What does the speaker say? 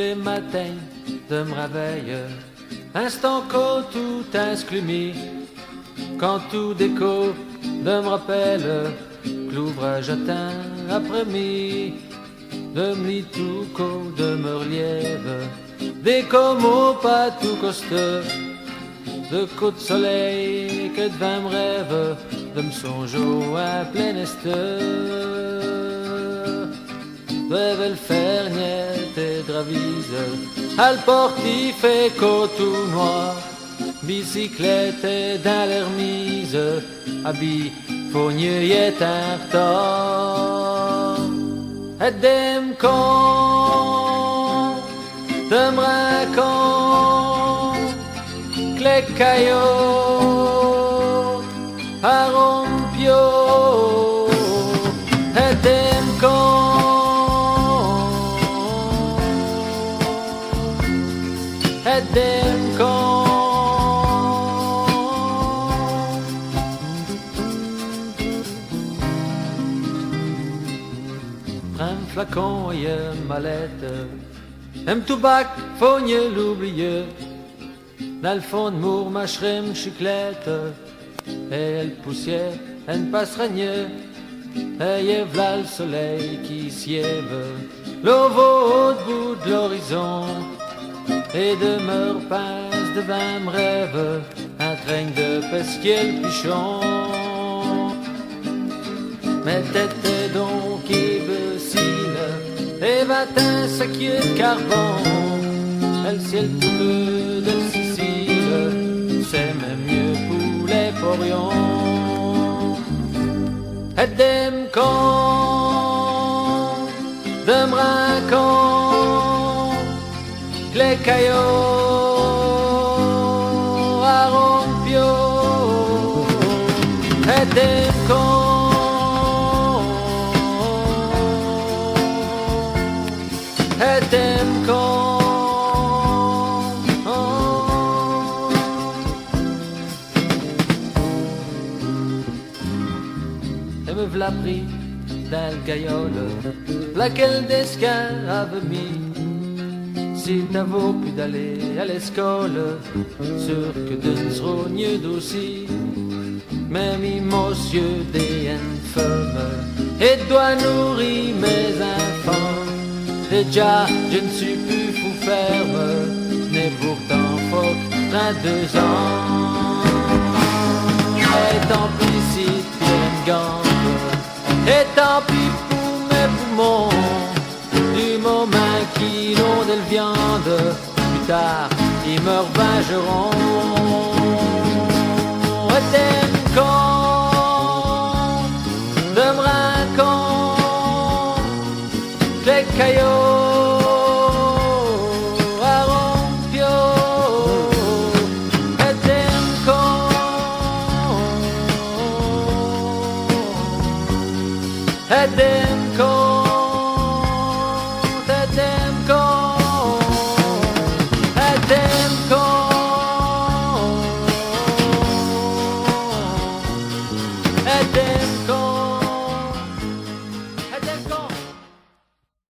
les matins de me réveille, instant qu'au tout insclumi, quand tout déco de me rappelle que l'ouvrage atteint après-mi, de me lit tout qu'au de me reliève, des comos pas tout costeux, de coups de soleil que devant me rêve, de me songer à plein est. Devait le faire niet et dravise, al portif et tout noir, bicyclette et dans l'hermise, habit fogneux y est un retard. Et dem con, de me raconte, que les caillots à rompio, et dem con. Dem con. Prends un flacon et une mallette, un toubac, fogne l'oublieux, dans le fond de mour, ma chrème chiclette, et elle poussière, une passeregne, et v'là le soleil qui siève, l'eau au bout de l'horizon. Et demeure passe devant me rêve, un train de pesquier le pichon. Mais tête donc imbécile, et va-t'un saquier de carbone, le ciel tout bleu de Sicile, c'est même mieux pour les porions. Et dem con, de me raconte, les caillots à rompio, et des cons, et des cons. Et me v'là pris dans le gaillole, laquelle d'escale avait mis. Si t'as vaut plus d'aller à l'école, sûr que d'une rogne d'aussi, même monsieur des infâmes, et doit nourrir mes enfants. Déjà, je ne suis plus fou ferme, n'ai pourtant faut 32 ans. Et tant pis si t'es une gambe, et tant pis pour mes poumons. Du moment qu'ils ont de la viande, plus tard ils me revengeront. Et dem con, de me raconte, les caillots à rompio. Et dem con, et dem con.